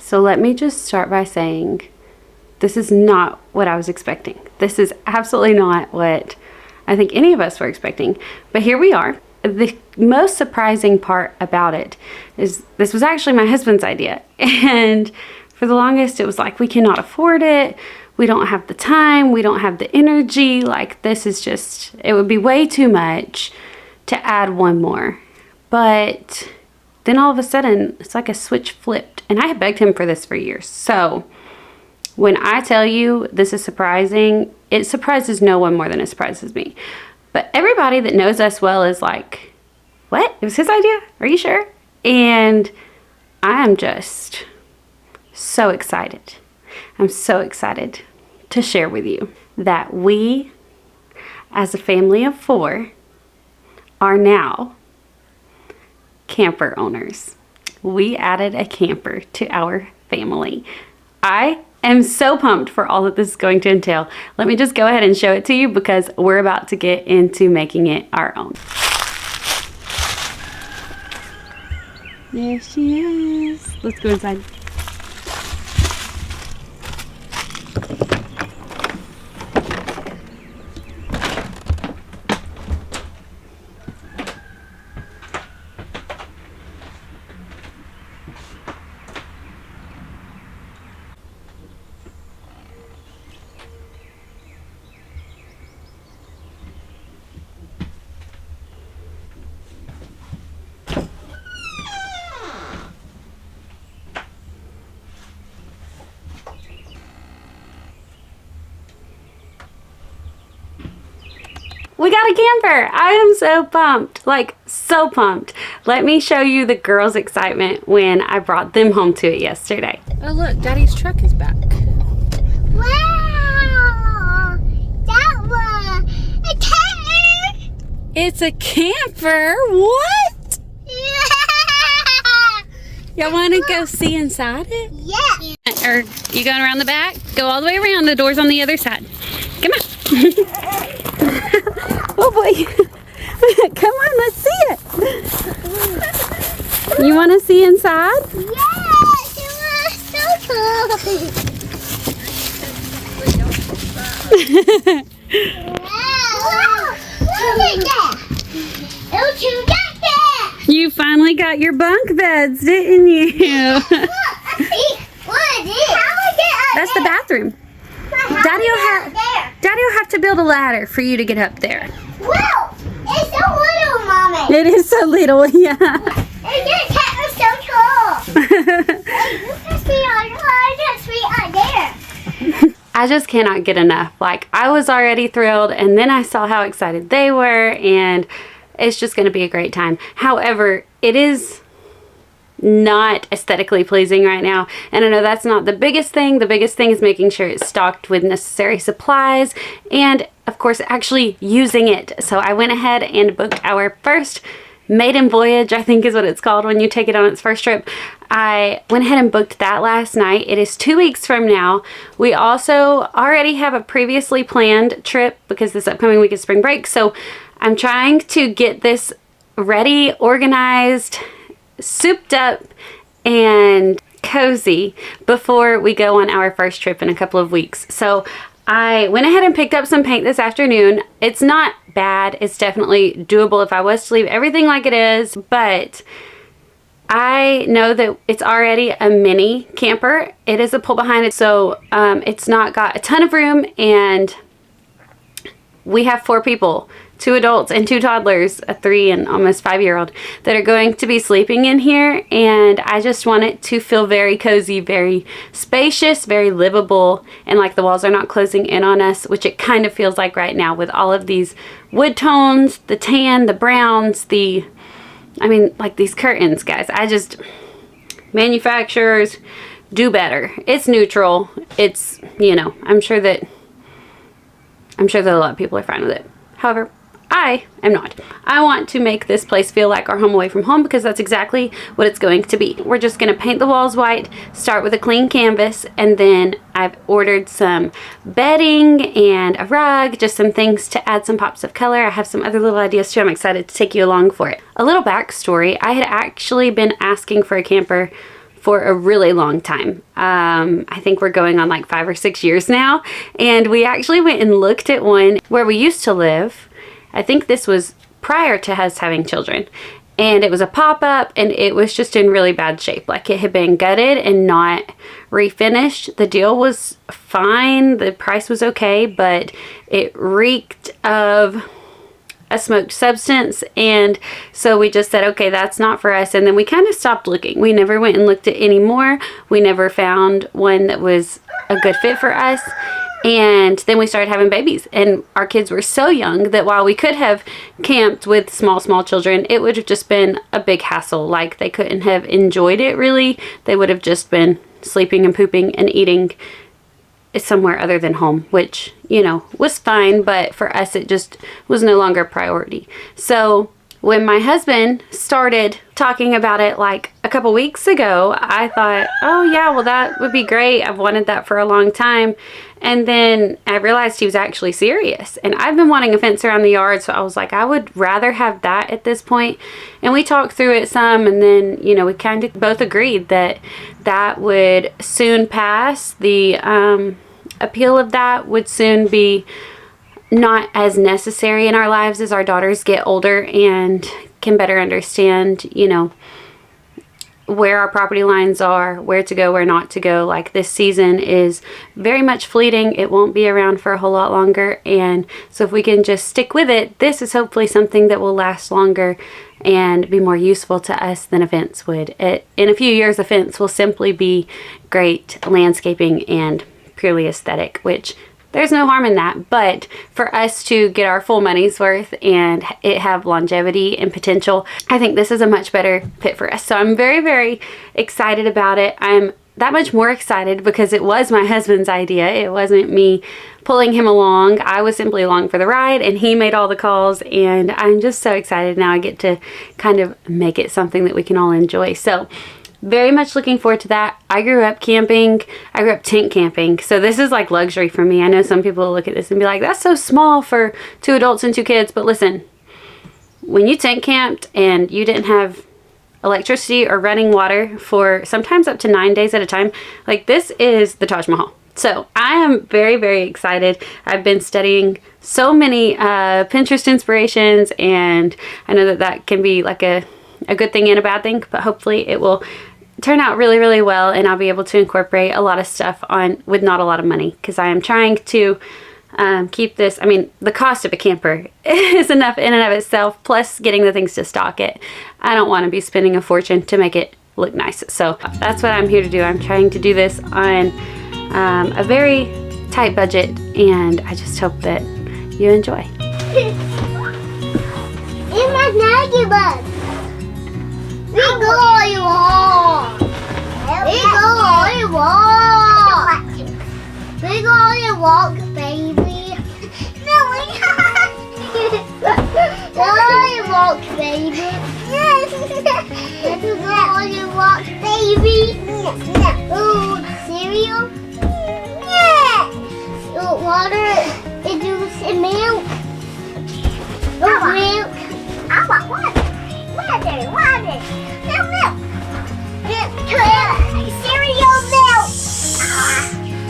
So let me just start by saying this is not what I was expecting. This is absolutely not what I think any of us were expecting. But here we are. The most surprising part about it is this was actually my husband's idea. And for the longest, it was like, we cannot afford it. We don't have the time. We don't have the energy. Like, this is just, it would be way too much to add one more. But then all of a sudden, it's like a switch flipped. And I had begged him for this for years. So when I tell you this is surprising, it surprises no one more than it surprises me. But everybody that knows us well is like, what? It was his idea? Are you sure? And I am just so excited. I'm so excited to share with you that we, as a family of 4, are now camper owners. We added a camper to our family. I am so pumped for all that this is going to entail. Let me just go ahead and show it to you because we're about to get into making it our own. There she is. Let's go inside. We got a camper. I am so pumped, like so pumped. Let me show you the girls' excitement when I brought them home to it yesterday. Oh look, Daddy's truck is back. Wow! That was a camper! It's a camper? What? Yeah! Y'all want to go see inside it? Yeah! Or you going around the back? Go all the way around. The door's on the other side. Come on. Oh boy. Come on, let's see it. You want to see inside? Yes! It was so cool! Wow! Look at that! Look at that! You finally got your bunk beds, didn't you? Look, I see. What is it? How I get up That's the there? bathroom. How Daddy will have to build a ladder for you to get up there. Wow! It's so little, Mommy! It is so little, yeah. And your cat was so tall! Hey, you can see on there! I just cannot get enough. Like, I was already thrilled, and then I saw how excited they were, and it's just going to be a great time. However, it is not aesthetically pleasing right now, and I know that's not the biggest thing. The biggest thing is making sure it's stocked with necessary supplies and of course actually using it. So I went ahead and booked our first maiden voyage, I think is what it's called when you take it on its first trip. I went ahead and booked that last night. It is 2 weeks from now. We also already have a previously planned trip because this upcoming week is spring break, so I'm trying to get this ready, organized, souped up, and cozy before we go on our first trip in a couple of weeks. So I went ahead and picked up some paint this afternoon. It's not bad. It's definitely doable if I was to leave everything like it is, but I know that it's already a mini camper. It is a pull behind it, so it's not got a ton of room, and we have 4 people, 2 adults and 2 toddlers, a 3 and almost 5-year-old, that are going to be sleeping in here, and I just want it to feel very cozy, very spacious, very livable, and like the walls are not closing in on us, which it kind of feels like right now with all of these wood tones, the tan, the browns, like these curtains, guys. Manufacturers do better. It's neutral. It's, I'm sure that a lot of people are fine with it. However, I am not. I want to make this place feel like our home away from home because that's exactly what it's going to be. We're just going to paint the walls white, start with a clean canvas, and then I've ordered some bedding and a rug, just some things to add some pops of color. I have some other little ideas too. I'm excited to take you along for it. A little backstory. I had actually been asking for a camper for a really long time. I think we're going on like 5 or 6 years now. And we actually went and looked at one where we used to live. I think this was prior to us having children. And it was a pop-up, and it was just in really bad shape. Like, it had been gutted and not refinished. The deal was fine. The price was okay, but it reeked of a smoked substance. And so we just said, okay, that's not for us. And then we kind of stopped looking. We never went and looked at any more. We never found one that was a good fit for us. And then we started having babies, and our kids were so young that while we could have camped with small children, it would have just been a big hassle. Like, they couldn't have enjoyed it really. They would have just been sleeping and pooping and eating somewhere other than home, which, you know, was fine, but for us it just was no longer a priority. So when my husband started talking about it like a couple weeks ago, I thought, oh yeah, well, that would be great. I've wanted that for a long time. And then I realized he was actually serious. And I've been wanting a fence around the yard, so I was like, I would rather have that at this point. And we talked through it some, and then, you know, we kind of both agreed that that would soon pass. The appeal of that would soon be not as necessary in our lives as our daughters get older and can better understand, you know, where our property lines are, where to go, where not to go. Like, this season is very much fleeting. It won't be around for a whole lot longer. And so if we can just stick with it, this is hopefully something that will last longer and be more useful to us than a fence would. In a few years, a fence will simply be great landscaping and purely aesthetic, which there's no harm in that. But for us to get our full money's worth and it have longevity and potential, I think this is a much better fit for us. So I'm very, very excited about it. I'm that much more excited because it was my husband's idea. It wasn't me pulling him along. I was simply along for the ride, and he made all the calls, and I'm just so excited now I get to kind of make it something that we can all enjoy. So very much looking forward to that. I grew up camping. I grew up tent camping. So this is like luxury for me. I know some people will look at this and be like, that's so small for 2 adults and 2 kids. But listen, when you tent camped and you didn't have electricity or running water for sometimes up to 9 days at a time, like, this is the Taj Mahal. So I am very, very excited. I've been studying so many Pinterest inspirations, and I know that that can be like a good thing and a bad thing, but hopefully it will turn out really, really well, and I'll be able to incorporate a lot of stuff on with not a lot of money, because I am trying to keep this. I mean, the cost of a camper is enough in and of itself, plus getting the things to stock it. I don't want to be spending a fortune to make it look nice. So that's what I'm here to do. I'm trying to do this on a very tight budget, and I just hope that you enjoy. In my nugget bus. We go all you want. We go all you want. We go all you want, baby. No, we don't. All you want, baby. Let's go all you want, baby. Ooh, cereal. Yeah. Ooh, water and juice and milk. Ooh, milk. I want water. Water. No milk. Cereal milk.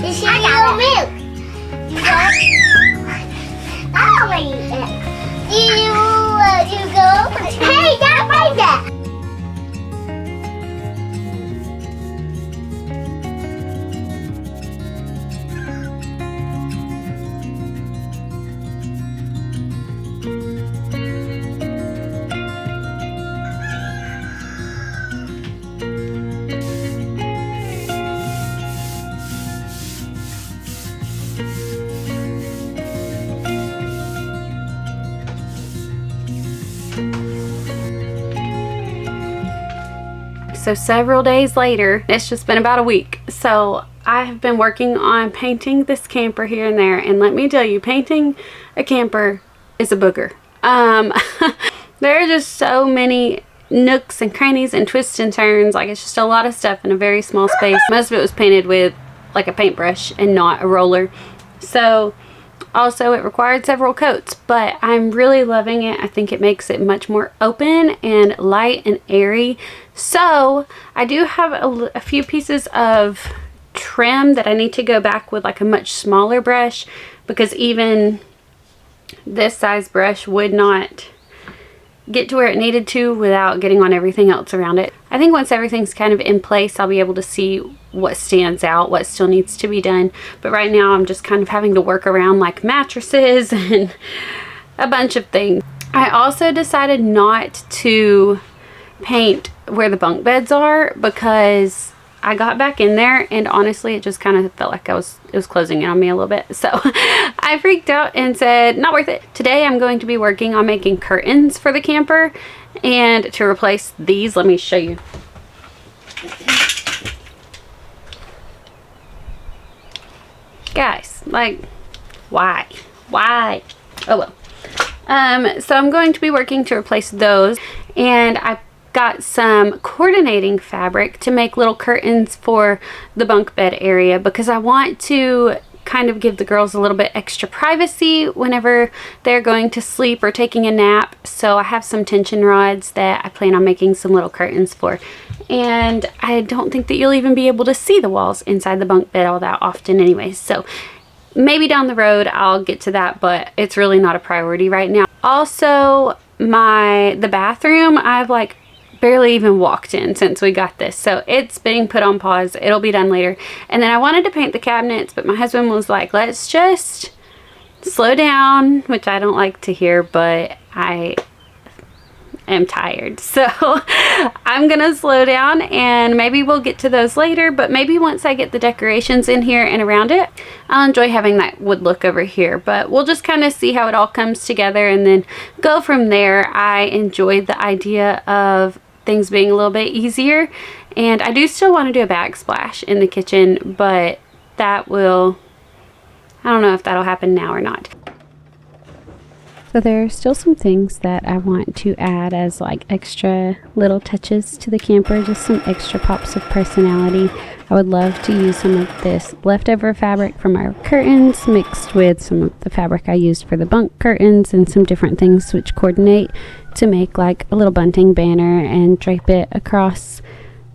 The cereal milk. I'll eat it. You go. Hey, don't find that. So several days later, it's just been about a week. So I have been working on painting this camper here and there, and let me tell you, painting a camper is a booger. There are just so many nooks and crannies and twists and turns. Like, it's just a lot of stuff in a very small space. Most of it was painted with like a paintbrush and not a roller. So Also, it required several coats, but I'm really loving it. I think it makes it much more open and light and airy. So I do have a few pieces of trim that I need to go back with like a much smaller brush, because even this size brush would not get to where it needed to without getting on everything else around it. I think once everything's kind of in place, I'll be able to see what stands out, what still needs to be done. But right now I'm just kind of having to work around like mattresses and a bunch of things. I also decided not to paint where the bunk beds are, because I got back in there and honestly it just kind of felt like it was closing in on me a little bit. So I freaked out and said, not worth it. Today I'm going to be working on making curtains for the camper, and to replace these, let me show you. Guys, like, why? Oh well. So I'm going to be working to replace those, and I got some coordinating fabric to make little curtains for the bunk bed area, because I want to kind of give the girls a little bit extra privacy whenever they're going to sleep or taking a nap. So I have some tension rods that I plan on making some little curtains for, and I don't think that you'll even be able to see the walls inside the bunk bed all that often anyways. So maybe down the road I'll get to that, but it's really not a priority right now. Also, the bathroom, I've like barely even walked in since we got this, so it's being put on pause. It'll be done later. And then I wanted to paint the cabinets, but my husband was like, let's just slow down, which I don't like to hear, but I am tired, so I'm gonna slow down, and maybe we'll get to those later. But maybe once I get the decorations in here and around it, I'll enjoy having that wood look over here. But we'll just kind of see how it all comes together and then go from there. I enjoyed the idea of things being a little bit easier, and I do still want to do a backsplash in the kitchen, but that will, I don't know if that'll happen now or not. So there are still some things that I want to add as like extra little touches to the camper, just some extra pops of personality. I would love to use some of this leftover fabric from our curtains mixed with some of the fabric I used for the bunk curtains, and some different things which coordinate to make like a little bunting banner and drape it across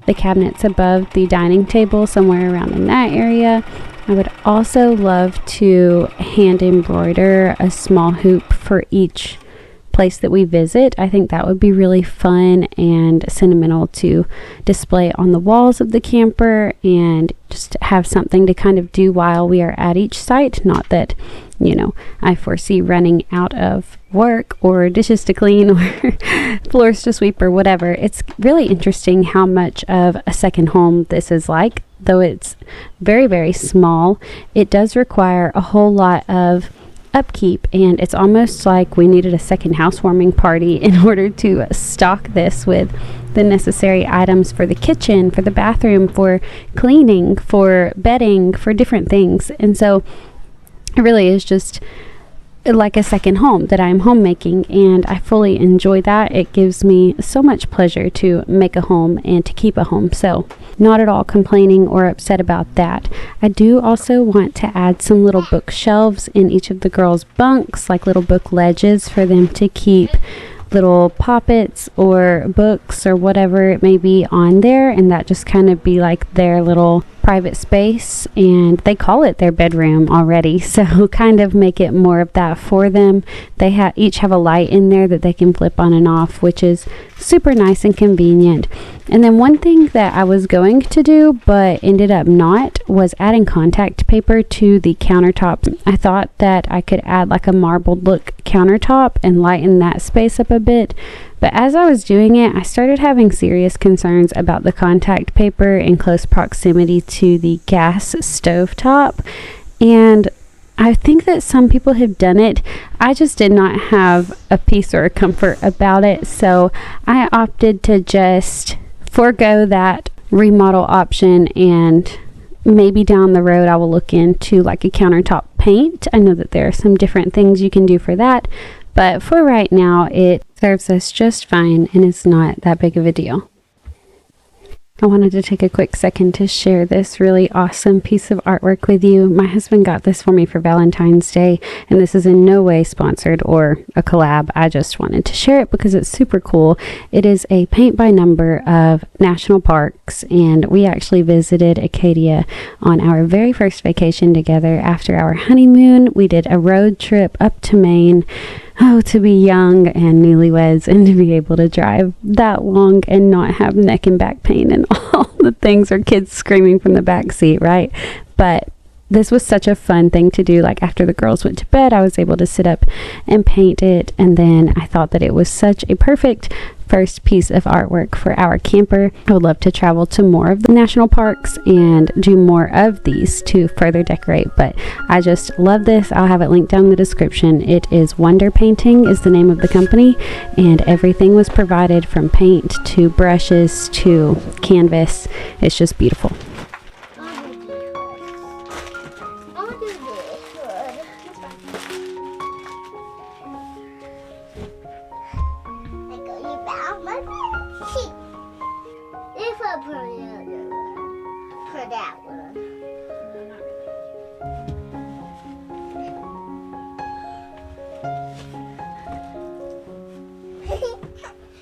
the cabinets above the dining table, somewhere around in that area. I would also love to hand embroider a small hoop for each place that we visit. I think that would be really fun and sentimental to display on the walls of the camper, and just have something to kind of do while we are at each site. Not that, you know, I foresee running out of work or dishes to clean or floors to sweep or whatever. It's really interesting how much of a second home this is like. Though it's very, very small, it does require a whole lot of upkeep, and it's almost like we needed a second housewarming party in order to stock this with the necessary items for the kitchen, for the bathroom, for cleaning, for bedding, for different things. And so it really is just like a second home that I'm homemaking, and I fully enjoy that. It gives me so much pleasure to make a home and to keep a home, so not at all complaining or upset about that. I do also want to add some little bookshelves in each of the girls' bunks, like little book ledges for them to keep little poppets or books or whatever it may be on there, and that just kind of be like their little private space. And they call it their bedroom already, so kind of make it more of that for them. They each have a light in there that they can flip on and off, which is super nice and convenient. And then one thing that I was going to do but ended up not was adding contact paper to the countertop. I thought that I could add like a marbled look countertop and lighten that space up a bit, but as I was doing it, I started having serious concerns about the contact paper in close proximity to the gas stove top. And I think that some people have done it. I just did not have a peace or a comfort about it, so I opted to just forego that remodel option, and maybe down the road I will look into like a countertop paint. I know that there are some different things you can do for that, but for right now it serves us just fine and it's not that big of a deal. I wanted to take a quick second to share this really awesome piece of artwork with you. My husband got this for me for Valentine's Day, and this is in no way sponsored or a collab. I just wanted to share it because it's super cool. It is a paint by number of national parks, and we actually visited Acadia on our very first vacation together after our honeymoon. We did a road trip up to Maine. Oh, to be young and newlyweds and to be able to drive that long and not have neck and back pain and all the things, or kids screaming from the back seat, right? But this was such a fun thing to do. Like, after the girls went to bed, I was able to sit up and paint it. And then I thought that it was such a perfect first piece of artwork for our camper. I would love to travel to more of the national parks and do more of these to further decorate, but I just love this. I'll have it linked down in the description. It is Wonder Painting is the name of the company, and everything was provided from paint to brushes to canvas. It's just beautiful. For that one.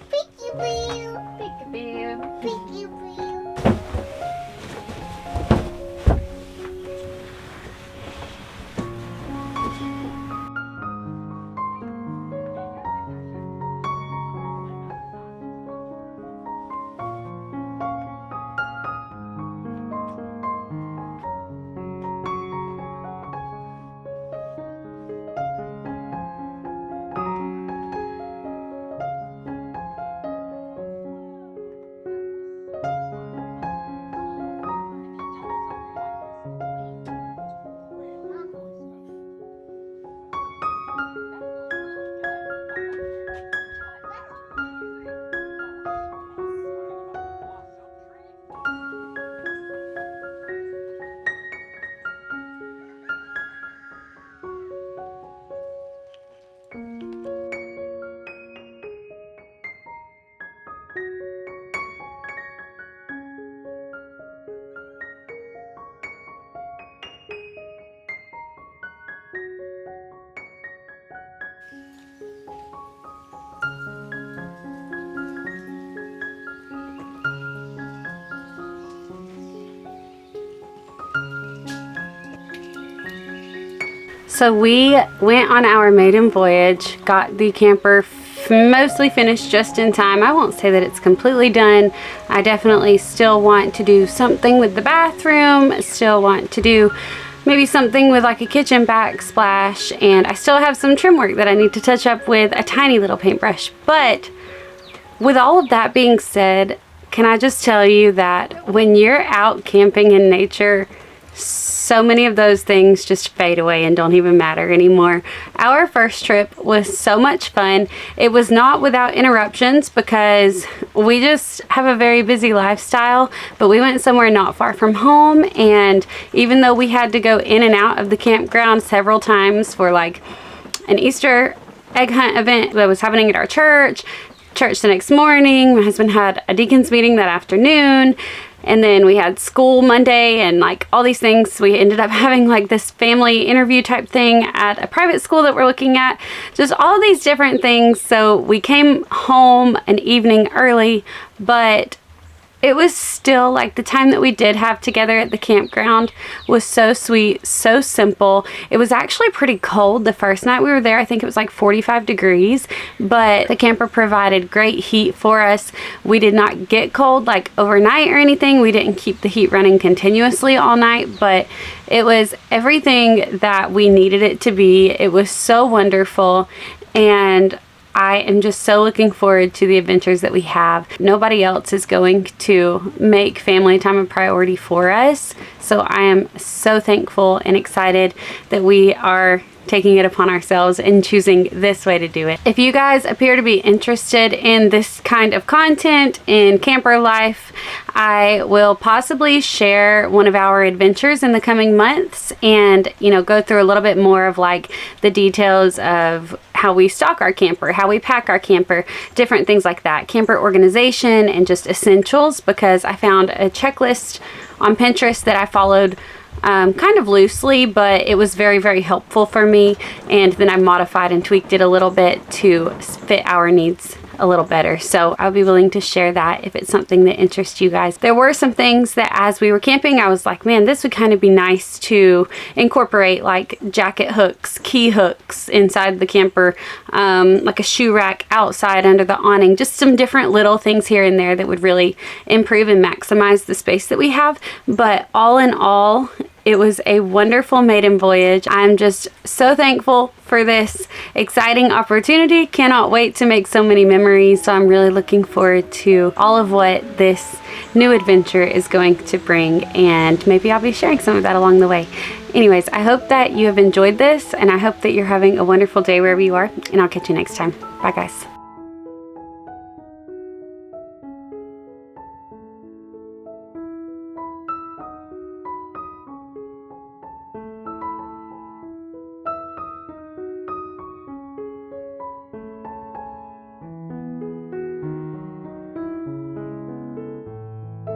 Peekaboo. Peekaboo. Peekaboo. So we went on our maiden voyage, got the camper mostly finished just in time. I won't say that it's completely done. I definitely still want to do something with the bathroom, still want to do maybe something with like a kitchen backsplash, and I still have some trim work that I need to touch up with a tiny little paintbrush. But with all of that being said, can I just tell you that when you're out camping in nature, so many of those things just fade away and don't even matter anymore. Our first trip was so much fun. It was not without interruptions because we just have a very busy lifestyle, but we went somewhere not far from home, and even though we had to go in and out of the campground several times for like an Easter egg hunt event that was happening at our church the next morning, my husband had a deacon's meeting that afternoon, and then we had school Monday and like all these things. We ended up having like this family interview type thing at a private school that we're looking at. Just all these different things. So we came home an evening early, but it was still like the time that we did have together at the campground was so sweet, so simple. It was actually pretty cold the first night we were there. I think it was like 45 degrees, but the camper provided great heat for us. We did not get cold like overnight or anything. We didn't keep the heat running continuously all night, but it was everything that we needed it to be. It was so wonderful, and I am just so looking forward to the adventures that we have. Nobody else is going to make family time a priority for us. So I am so thankful and excited that we are taking it upon ourselves and choosing this way to do it. If you guys appear to be interested in this kind of content in camper life, I will possibly share one of our adventures in the coming months and, you know, go through a little bit more of like the details of how we stock our camper, how we pack our camper, different things like that, camper organization and just essentials, because I found a checklist on Pinterest that I followed kind of loosely, but it was very, very helpful for me, and then I modified and tweaked it a little bit to fit our needs a little better. So I'll be willing to share that if it's something that interests you guys. There were some things that as we were camping, I was like, man, this would kind of be nice to incorporate, like jacket hooks, key hooks inside the camper, like a shoe rack outside under the awning, just some different little things here and there that would really improve and maximize the space that we have. But all in all, it was a wonderful maiden voyage. I'm just so thankful for this exciting opportunity. Cannot wait to make so many memories. So I'm really looking forward to all of what this new adventure is going to bring, and maybe I'll be sharing some of that along the way. Anyways, I hope that you have enjoyed this, and I hope that you're having a wonderful day wherever you are, and I'll catch you next time. Bye guys.